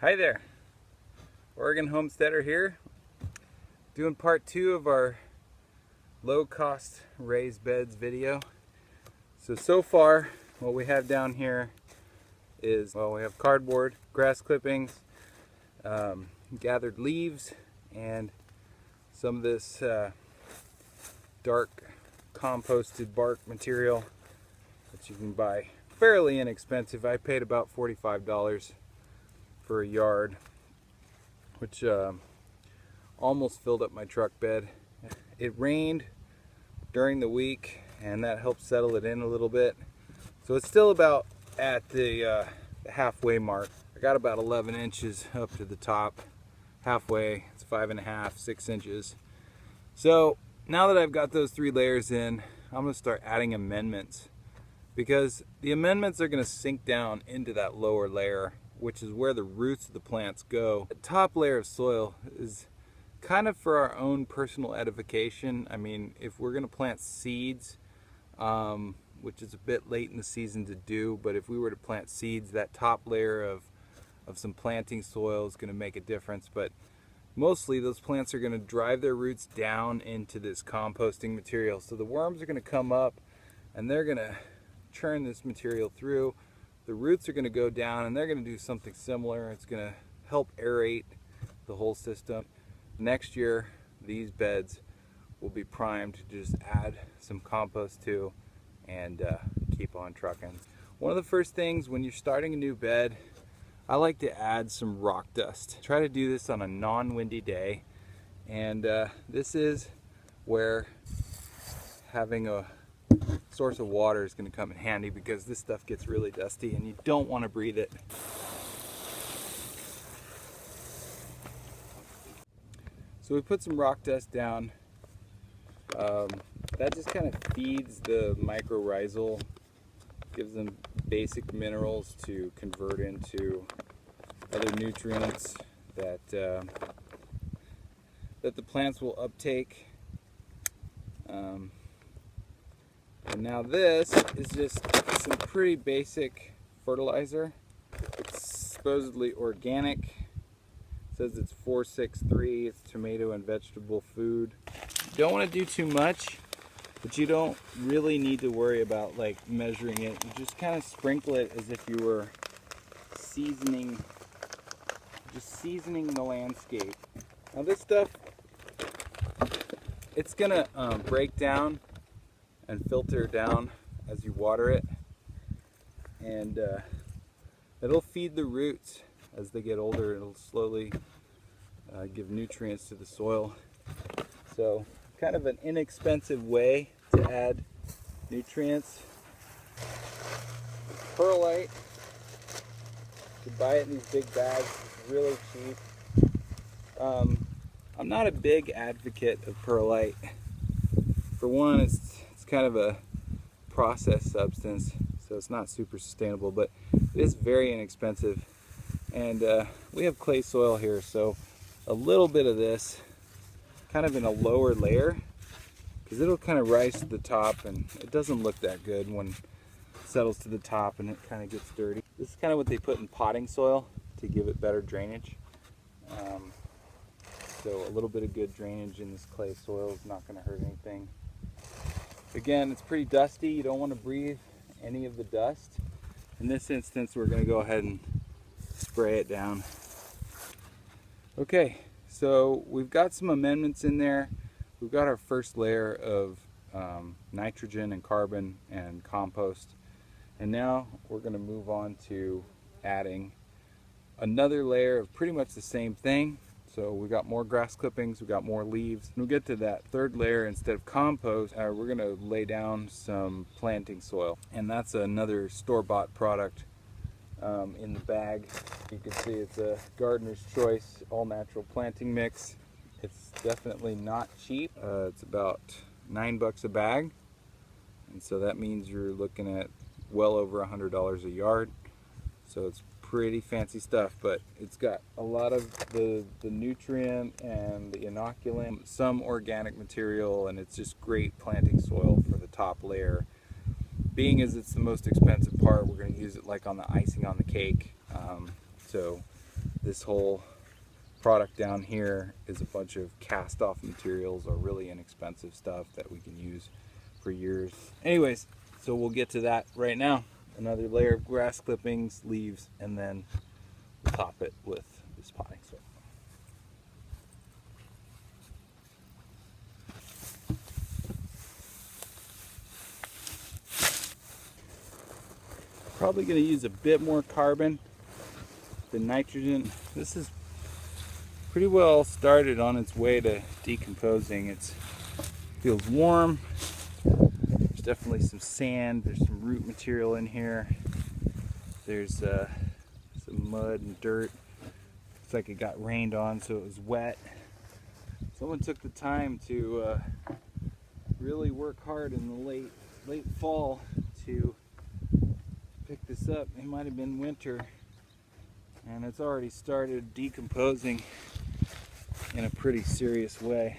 Hi there, Oregon Homesteader here, doing part 2 of our low-cost raised beds video. So far what we have down here is, well, we have cardboard, grass clippings, gathered leaves, and some of this dark composted bark material that you can buy fairly inexpensive. I paid about $45 for a yard, which almost filled up my truck bed. It rained during the week and that helped settle it in a little bit, so it's still about at the halfway mark. I got about 11 inches up to the top. Halfway, it's 5.5, 6 inches. So now that I've got those 3 layers in, I'm going to start adding amendments, because the amendments are going to sink down into that lower layer, which is where the roots of the plants go. The top layer of soil is kind of for our own personal edification. I mean, if we're going to plant seeds, which is a bit late in the season to do, but if we were to plant seeds, that top layer of some planting soil is going to make a difference. But mostly those plants are going to drive their roots down into this composting material. So the worms are going to come up and they're going to churn this material through. The roots are going to go down and they're going to do something similar. It's going to help aerate the whole system. Next year, these beds will be primed to just add some compost to and keep on trucking. One of the first things when you're starting a new bed, I like to add some rock dust. Try to do this on a non-windy day, and this is where having a source of water is going to come in handy, because this stuff gets really dusty and you don't want to breathe it. So we put some rock dust down. That just kind of feeds the mycorrhizal, gives them basic minerals to convert into other nutrients that that the plants will uptake. And now this is just some pretty basic fertilizer. It's supposedly organic. It says it's 463. It's tomato and vegetable food. You don't want to do too much, but you don't really need to worry about like measuring it. You just kind of sprinkle it as if you were seasoning, just seasoning the landscape. Now this stuff, it's gonna break down and filter down as you water it, and it'll feed the roots as they get older. It'll slowly give nutrients to the soil. So kind of an inexpensive way to add nutrients. Perlite, you can buy it in these big bags. It's really cheap. I'm not a big advocate of perlite. For one, it's kind of a processed substance, so it's not super sustainable, but it is very inexpensive. And we have clay soil here, so a little bit of this kind of in a lower layer, because it'll kind of rise to the top and it doesn't look that good when it settles to the top and it kind of gets dirty. This is kind of what they put in potting soil to give it better drainage. So a little bit of good drainage in this clay soil is not going to hurt anything. Again, it's pretty dusty. You don't want to breathe any of the dust. In this instance, we're going to go ahead and spray it down. Okay, so we've got some amendments in there. We've got our first layer of nitrogen and carbon and compost. And now we're going to move on to adding another layer of pretty much the same thing. So we got more grass clippings, we got more leaves. When we get to that third layer, instead of compost, we're going to lay down some planting soil. And that's another store-bought product in the bag. You can see it's a Gardener's Choice all-natural planting mix. It's definitely not cheap. It's about $9 a bag. And so that means you're looking at well over $100 a yard. So it's pretty fancy stuff, but it's got a lot of the nutrient and the inoculant, some organic material, and it's just great planting soil for the top layer. Being as it's the most expensive part, we're going to use it like on the icing on the cake. So this whole product down here is a bunch of cast off materials or really inexpensive stuff that we can use for years. Anyways, so we'll get to that right now. Another layer of grass clippings, leaves, and then we'll top it with this potting soil. Probably going to use a bit more carbon than nitrogen. This is pretty well started on its way to decomposing. It feels warm. There's definitely some sand. There's some root material in here. There's some mud and dirt. Looks like it got rained on, so it was wet. Someone took the time to really work hard in the late fall to pick this up. It might have been winter, and it's already started decomposing in a pretty serious way.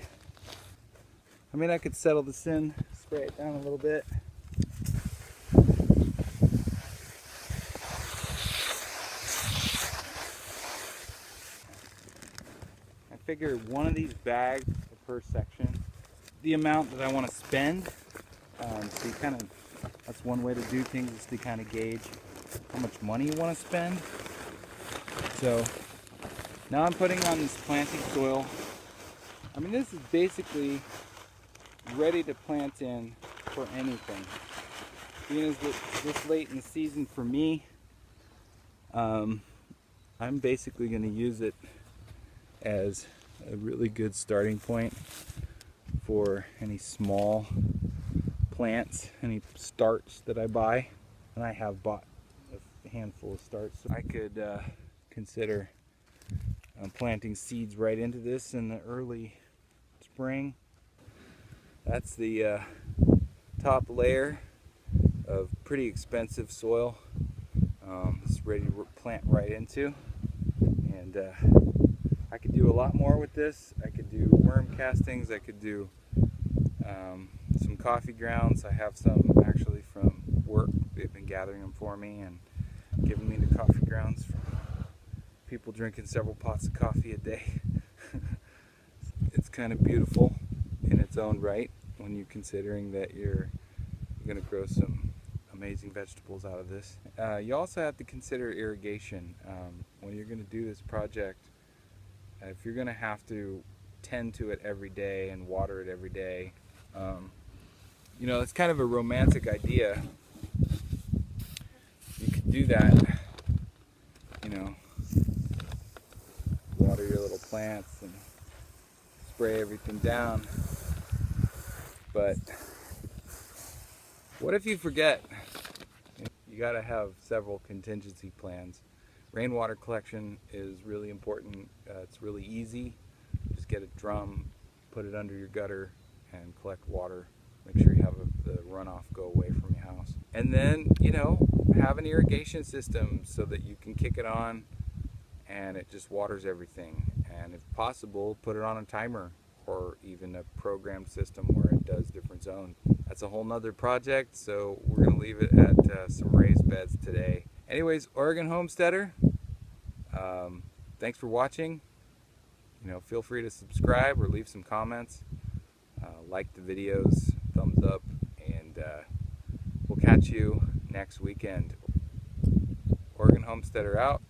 I mean, I could settle this in, spray it down a little bit. I figure one of these bags per section, the amount that I want to spend. So you kind of, that's one way to do things, is to kind of gauge how much money you want to spend. So now I'm putting on this planting soil. I mean, this is basically ready to plant in for anything. Being as this late in the season for me, I'm basically going to use it as a really good starting point for any small plants, any starts that I buy. And I have bought a handful of starts. So I could consider planting seeds right into this in the early spring. That's the top layer of pretty expensive soil. It's ready to plant right into. And I could do a lot more with this. I could do worm castings. I could do some coffee grounds. I have some actually from work. They've been gathering them for me and giving me the coffee grounds from people drinking several pots of coffee a day. It's kind of beautiful in its own right when you're considering that you're going to grow some amazing vegetables out of this. You also have to consider irrigation. When you're going to do this project, if you're going to have to tend to it every day and water it every day, you know, it's kind of a romantic idea. You could do that, you know, water your little plants and spray everything down. But what if you forget? You got to have several contingency plans. Rainwater collection is really important. It's really easy. Just get a drum, put it under your gutter, and collect water. Make sure you have the runoff go away from your house. And then, you know, have an irrigation system so that you can kick it on and it just waters everything. And if possible, put it on a timer or even a programmed system where it does different zones. That's a whole nother project, so we're going to leave it at some raised beds today. Anyways, Oregon Homesteader, thanks for watching. You know, feel free to subscribe or leave some comments. Like the videos, thumbs up, and we'll catch you next weekend. Oregon Homesteader out.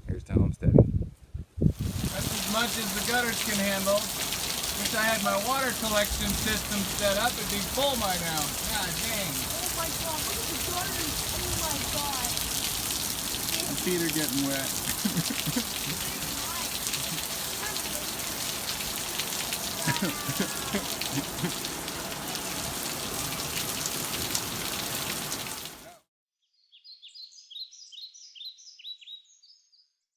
Here's to homesteading. That's as much as the gutters can handle. Wish I had my water collection system set up. It'd be full by now. God dang. Oh my god, look at the gutters. Oh my god. My feet are getting wet.